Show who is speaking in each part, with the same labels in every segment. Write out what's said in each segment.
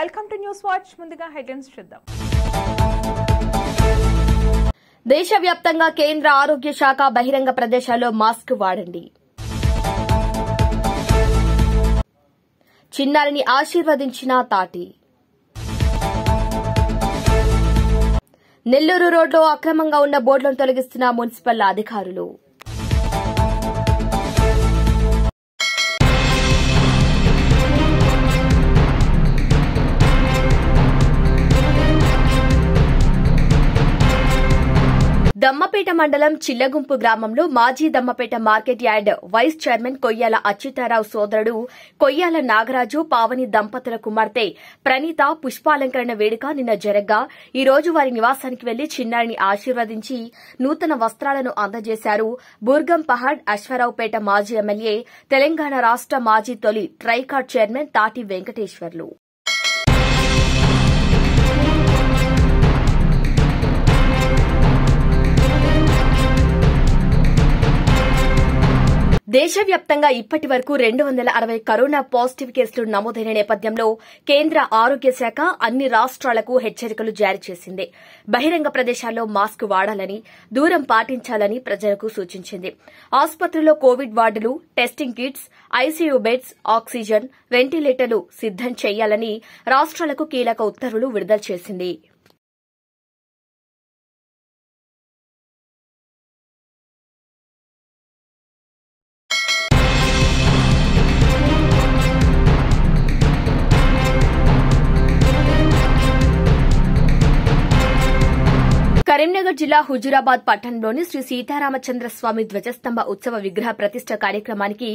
Speaker 1: Welcome to news watch. ముందుగా headlines చూద్దాం.
Speaker 2: దేశవ్యాప్తంగా కేంద్ర ఆరోగ్య శాఖ బహిరంగ ప్రదేశాల్లో మాస్క్ వాడండి. చిన్నారిని ఆశీర్వదించిన తాటి. నెల్లూరు రోడ్లో అక్రమంగా ఉన్న బోర్డులను తొలగిస్తున్న మున్సిపల్ అధికారులు. దమ్మపేట మండలం చిల్లగుంపు గ్రామంలో మాజీ Dammapeta market yard vice chairman Koyyala Achyutarao సోదరుడు కొయ్యాల నాగరాజు పావని దంపతుల కుమార్తె ప్రణీత పుష్పాలంకరణ వేడుక నిన్న జరగ్గా ఈ రోజు వారి నివాసానికి వెళ్లి చిన్నారిని ఆశీర్వదించి నూతన వస్త్రాలను అందజేశారు. బూర్గం పహాడ్ అశ్వారావుపేట మాజీ ఎమ్మెల్యే, తెలంగాణ రాష్ట మాజీ తొలి ట్రైకార్డ్ చైర్మన్ తాటి వెంకటేశ్వర్లు. దేశవ్యాప్తంగా ఇప్పటి వరకు 260 కరోనా పాజిటివ్ కేసులు నమోదైన నేపథ్యంలో కేంద్ర ఆరోగ్య శాఖ అన్ని రాష్ట్రాలకు హెచ్చరికలు జారీ చేసింది. బహిరంగ ప్రదేశాల్లో మాస్క్ వాడాలని, దూరం పాటించాలని ప్రజలకు సూచించింది. ఆసుపత్రుల్లో కోవిడ్ వార్డులు, testing kits, ICU beds, oxygen, వెంటిలేటర్లు సిద్దం చేయాలని రాష్ట్రాలకు కీలక ఉత్తర్వులు విడుదల చేసింది. కరీంనగర్ జిల్లా హుజూరాబాద్ పట్టణంలోని శ్రీ సీతారామచంద్రస్వామి ధ్వజస్తంభ ఉత్సవ విగ్రహ ప్రతిష్ట కార్యక్రమానికి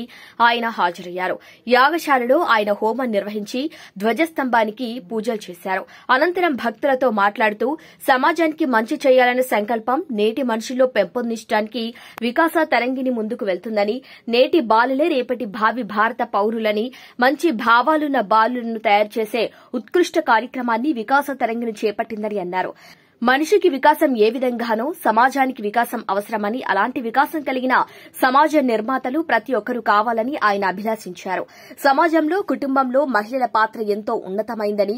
Speaker 2: ఆయన హాజరయ్యారు. యాగశాలలో ఆయన హోమం నిర్వహించి ధ్వజస్తంభానికి పూజలు చేశారు. అనంతరం భక్తులతో మాట్లాడుతూ సమాజానికి మంచి చేయాలనే సంకల్పం నేటి మనుషుల్లో పెంపొందించడానికి వికాస తరంగిణి ముందుకు వెళ్తుందని, నేటి బాలులే రేపటి భావి భారత పౌరులని, మంచి భావాలున్న బాలులను తయారు చేసే ఉత్కృష్ట కార్యక్రమాన్ని వికాస తరంగిణి చేపట్టిందని అన్నారు. మనిషికి వికాసం ఏ విధంగానో సమాజానికి వికాసం అవసరమని, అలాంటి వికాసం కలిగిన సమాజ నిర్మాతలు ప్రతి ఒక్కరూ కావాలని ఆయన అభిలాషించారు. సమాజంలో, కుటుంబంలో మహిళల పాత్ర ఎంతో ఉన్నతమైందని,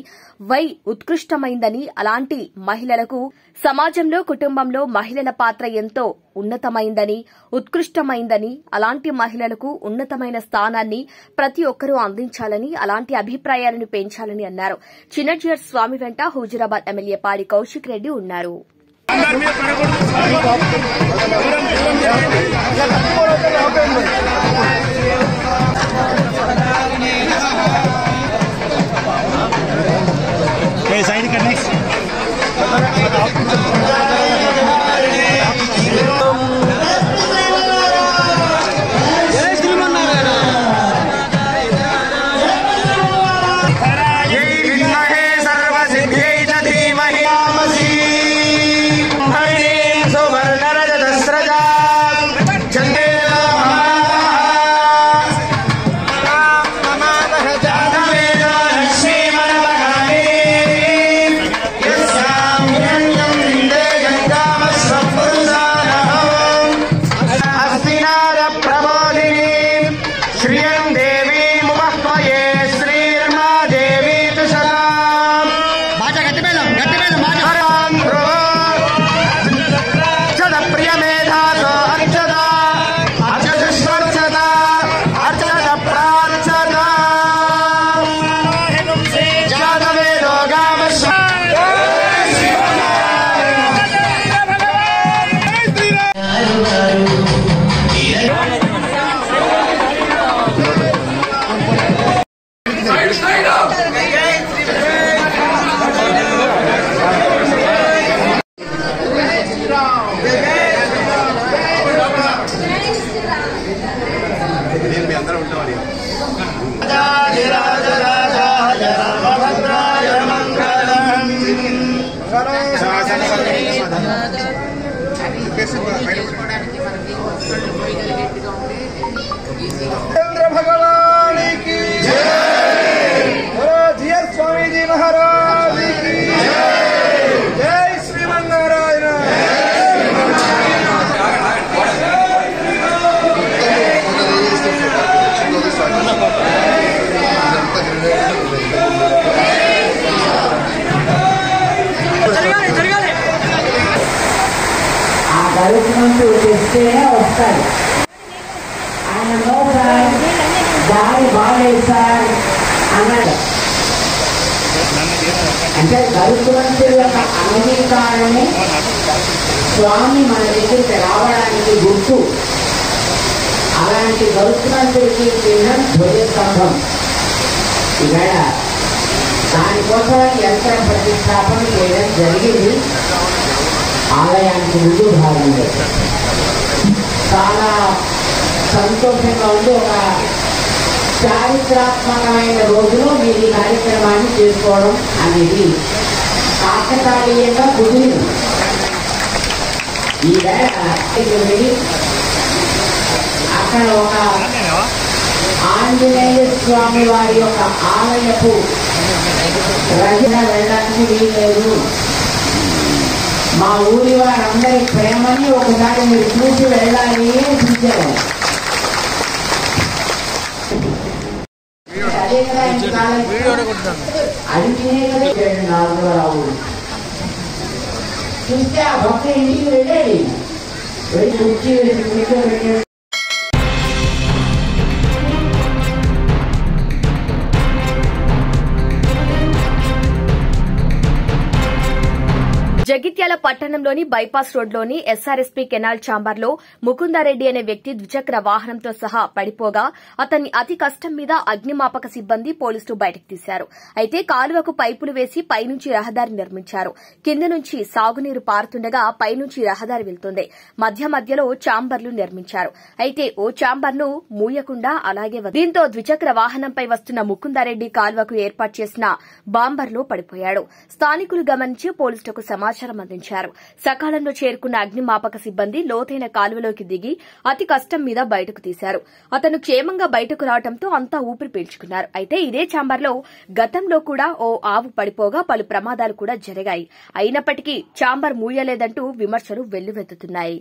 Speaker 2: ఉత్కృష్టమైందని, అలాంటి మహిళలకు సమాజంలో, కుటుంబంలో మహిళల పాత్ర ఎంతో ఉన్నతమైందని, ఉత్కృష్టమైందని, అలాంటి మహిళలకు ఉన్నతమైన స్థానాన్ని ప్రతి ఒక్కరూ అందించాలని, అలాంటి అభిప్రాయాలను పెంచాలని అన్నారు. చిన్నజీయర్ స్వామి వెంట హుజూరాబాద్ ఎమ్మెల్యే పాడి కౌశిక్ రెడ్డి ఉన్నారు.
Speaker 3: भगवान की जय। स्वामी जी महाराज की जय। श्रीमन्नारायण।
Speaker 4: గరుకుమంటూ తెస్తేనే వస్తాడు. ఆయన సార్ దారి బాగాలేదు సార్ అన్నాడు. అంటే గరుకుమంతుల యొక్క అంగీకారమే స్వామి మన దగ్గరికి రావడానికి గుర్తు. అలాంటి గరుకుమంతుడికి చిహ్నం ధ్వజస్తంభం. ఇక్కడ దానికోసం యంత్ర ప్రతిష్టాపన చేయడం జరిగింది ఆలయానికి ముందు భాగంలో. చాలా సంతోషంగా ఉంది. ఒక చారిత్రాత్మకమైన రోజులో మీరు ఈ కార్యక్రమాన్ని చేసుకోవడం అనేది కాకతాళీయంగా కుదిరింది. ఈవేళ అక్కడ ఒక ఆంజనేయ స్వామి వారి యొక్క ఆలయపు రచన వెళ్ళడానికి వీల్లేదు. మా ఊరి వారందరి ప్రేమని ఒకసారి మీరు చూసి వెళ్ళాలి అని చూసారు. అదే కదా నాలుగరావు చూస్తే ఆ భక్త ఇంటికి వెళ్ళాడు. వెళ్ళి కుర్చీ వేసి కూర్చోబెట్టాడు.
Speaker 2: జగిత్యాల పట్టణంలోని బైపాస్ రోడ్లోని ఎస్ఆర్ఎస్పీ కెనాల్ ఛాంబర్లో ముకుందారెడ్డి అనే వ్యక్తి ద్విచక్ర వాహనంతో సహా పడిపోగా అతన్ని అతి కష్టం మీద అగ్నిమాపక సిబ్బంది పోలీసులు బయటకు తీశారు. అయితే కాలువకు పైపులు వేసి పైనుంచి రహదారి నిర్మించారు. కింద నుంచి సాగునీరు పారుతుండగా పైనుంచి రహదారి వెళ్తుంది. మధ్య మధ్యలో ఛాంబర్లు నిర్మించారు. అయితే ఓ ఛాంబర్ను మూయకుండా అలాగే దీంతో ద్విచక్ర వాహనంపై వస్తున్న ముకుందారెడ్డి కాలువకు ఏర్పాటు చేసిన బాంబర్లో పడిపోయాడు. స్థానికులు గమనించి పోలీసులకు సమాచారం అందించారు. సకాలంలో చేరుకున్న అగ్నిమాపక సిబ్బంది లోతైన కాలువలోకి దిగి అతి కష్టం మీద బయటకు తీశారు. అతను క్షేమంగా బయటకు రావడంతో అంతా ఊపిరి పీల్చుకున్నారు. అయితే ఇదే ఛాంబర్లో గతంలో కూడా ఓ ఆవు పడిపోగా పలు ప్రమాదాలు కూడా జరిగాయి. అయినప్పటికీ ఛాంబర్ మూయలేదంటూ విమర్శలు వెల్లువెత్తుతున్నాయి.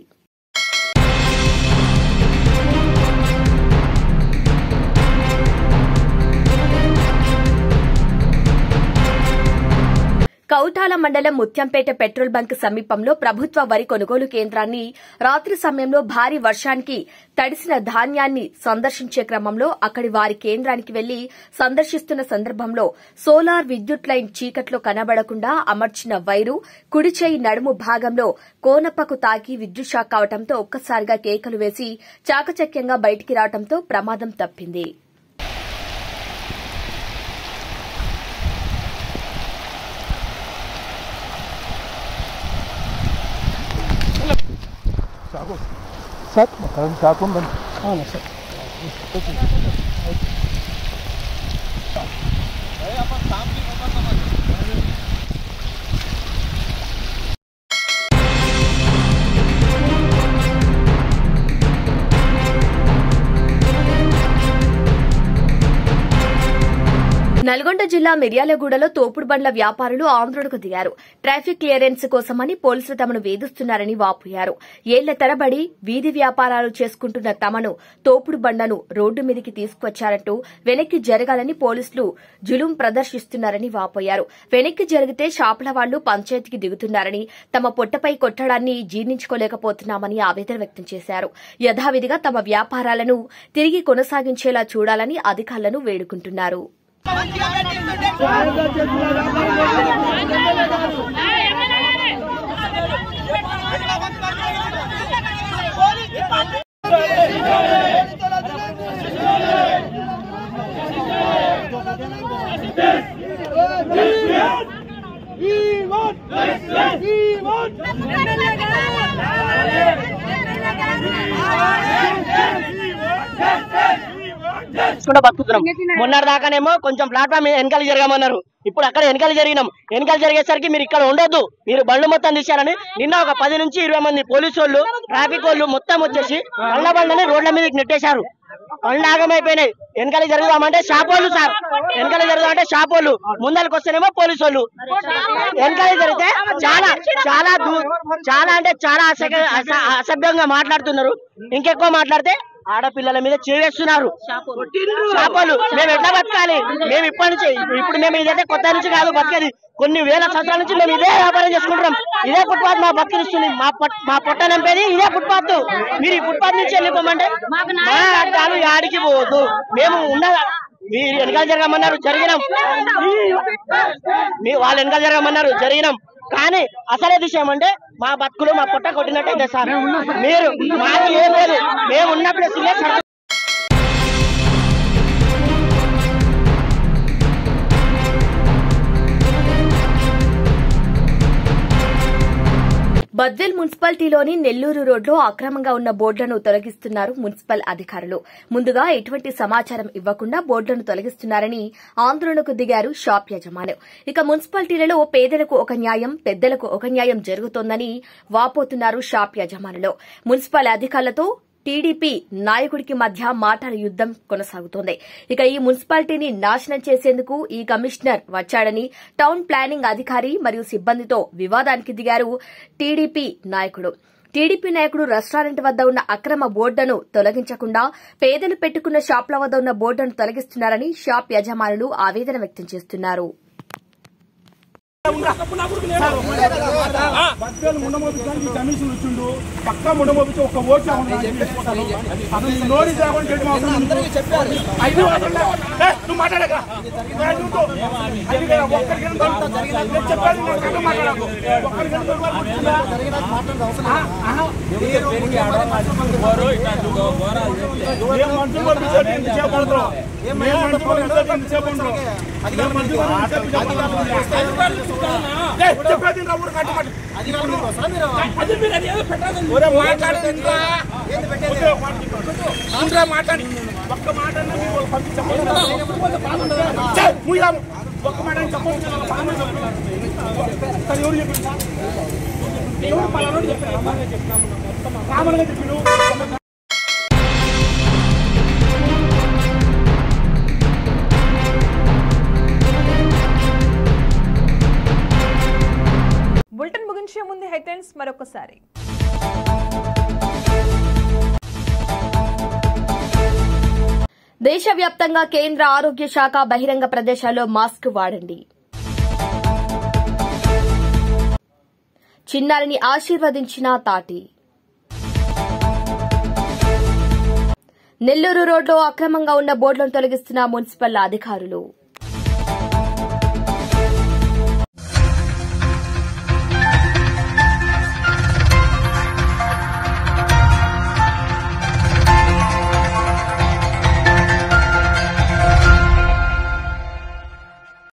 Speaker 2: కౌటాల మండలం ముత్యంపేట పెట్రోల్ బంక్ సమీపంలో ప్రభుత్వ వరి కొనుగోలు కేంద్రాన్ని రాత్రి సమయంలో భారీ వర్షానికి తడిసిన ధాన్యాన్ని సందర్శించే క్రమంలో అక్కడి వారి కేంద్రానికి వెళ్లి సందర్శిస్తున్న సందర్భంలో సోలార్ విద్యుత్ లైన్ చీకట్లో కనబడకుండా అమర్చిన వైరు కుడి చేయి నడుము భాగంలో కోనప్పకు తాకి విద్యుత్ షాక్ కావడంతో ఒక్కసారిగా కేకలు వేసి చాకచక్యంగా బయటికి రావడంతో ప్రమాదం తప్పింది.
Speaker 5: సార్ కరెంట్ షాక్ ఉందండి. సార్
Speaker 2: నల్గొండ జిల్లా మిర్యాలగూడలో తోపుడు బండ్ల వ్యాపారులు ఆందోళనకు దిగారు. ట్రాఫిక్ క్లియరెన్స్ కోసమని పోలీసులు తమను వేధిస్తున్నారని వాపోయారు. ఏళ్ల తరబడి వీధి వ్యాపారాలు చేసుకుంటున్న తమను తోపుడు బండ్లను రోడ్డు మీదికి తీసుకువచ్చారంటూ వెనక్కి జరగాలని పోలీసులు జులుం ప్రదర్శిస్తున్నారని వాపోయారు. వెనక్కి జరిగితే షాపుల వాళ్లు పంచాయతీకి దిగుతున్నారని, తమ పొట్టపై కొట్టడాన్ని జీర్ణించుకోలేకపోతున్నామని ఆవేదన వ్యక్తం చేశారు. యథావిధిగా తమ వ్యాపారాలను తిరిగి కొనసాగించేలా చూడాలని అధికారులను వేడుకుంటున్నారు.
Speaker 6: బతుకుతున్నాం. మొన్నటి దాకానేమో కొంచెం ప్లాట్ఫామ్ వెనకాల జరగమన్నారు. ఇప్పుడు అక్కడ వెనకాల జరిగినాం. వెనకాల జరిగేసరికి మీరు ఇక్కడ ఉండొద్దు, మీరు బండ్లు మొత్తం తీశారని నిన్న ఒక 10 నుంచి 20 మంది పోలీసు వాళ్ళు, ట్రాఫిక్ వాళ్ళు మొత్తం వచ్చేసి కళ్ళ బండ్లని రోడ్ల మీదకి నెట్టేశారు. పనులు ఆగమైపోయినాయి. వెనకాల జరుగుదామంటే షాప్ వాళ్ళు సార్, వెనకాల జరుగుదామంటే షాప్ వాళ్ళు, ముందరికి వస్తేనేమో పోలీసు వాళ్ళు. వెనకాల జరిగితే చాలా చాలా చాలా అంటే చాలా అసభ్యంగా మాట్లాడుతున్నారు. ఇంకెక్కువ మాట్లాడితే ఆడపిల్లల మీద చేస్తున్నారు చేపలు. మేము ఎట్లా బతకాలి? మేము ఇప్పటి నుంచి ఇప్పుడు మేము ఇదైతే కొత్త నుంచి కాదు బతికేది, కొన్ని వేల సంవత్సరాల నుంచి మేము ఇదే వ్యాపారం చేసుకుంటున్నాం. ఇదే ఫుట్పాత్ మా బతికిస్తుంది, మా పొట్ట నింపేది ఇదే ఫుట్పాత్. మీరు ఈ ఫుట్పాత్ నుంచి వెళ్ళిపోమంటే మా అడ్డాలు యాడికి పోవద్దు. మేము ఉన్నదా మీరు వెనకాల జరగమన్నారు జరిగినాం, వాళ్ళు వెనకాల జరగమన్నారు జరిగినాం. కానీ అసలే విషయం అంటే మా బతుకులు మా పొట్ట కొట్టినట్టయితే సార్ మీరు మాకు ఏం లేదు, మేము ఉన్న ప్లేస్
Speaker 2: బద్వేల్ మున్సిపాలిటీలోని నెల్లూరు రోడ్లో అక్రమంగా ఉన్న బోర్డులను తొలగిస్తున్నారు మున్సిపల్ అధికారులు. ముందుగా ఎటువంటి సమాచారం ఇవ్వకుండా బోర్డులను తొలగిస్తున్నారని ఆందోళనకు దిగారు షాప్ యజమానులు. ఇక మున్సిపాలిటీలలో పేదలకు ఒక న్యాయం, పెద్దలకు ఒక న్యాయం జరుగుతోందని వాపోతున్నారు షాప్ యజమానులు. మున్సిపల్ అధికారులతో టీడీపీ నాయకుడికి మధ్య మాటల యుద్దం కొనసాగుతోంది. ఇక ఈ మున్సిపాలిటీని నాశనం చేసేందుకు ఈ కమిషనర్ వచ్చాడని టౌన్ ప్లానింగ్ అధికారి మరియు సిబ్బందితో వివాదానికి దిగారు టీడీపీ నాయకుడు. టీడీపీ నాయకుడు రెస్టారెంట్ వద్ద ఉన్న అక్రమ బోర్డును తొలగించకుండా పేదలు పెట్టుకున్న షాప్ల వద్ద ఉన్న బోర్డును తొలగిస్తున్నారని షాప్ యజమానులు ఆవేదన వ్యక్తం చేస్తున్నారు.
Speaker 5: కమిషన్ వచ్చిండు పక్కా ముండమోపించి ఒక ఓట్లు నోరి నువ్వు మాట్లాడక మాట్లాడి ఒక్క మాట ఒక్క మాట ఎవరు చెప్పారు చెప్పిను.
Speaker 1: బులెటిన్ ముగించే ముందు హెడ్లైన్స్ మరొకసారి.
Speaker 2: దేశవ్యాప్తంగా కేంద్ర ఆరోగ్య శాఖ బహిరంగ ప్రదేశాల్లో మాస్క్ వాడండి. చిన్నారిని ఆశీర్వదించిన తాటి. నెల్లూరు రోడ్లో అక్రమంగా ఉన్న బోర్డులను తొలగిస్తున్న మున్సిపల్ అధికారులు.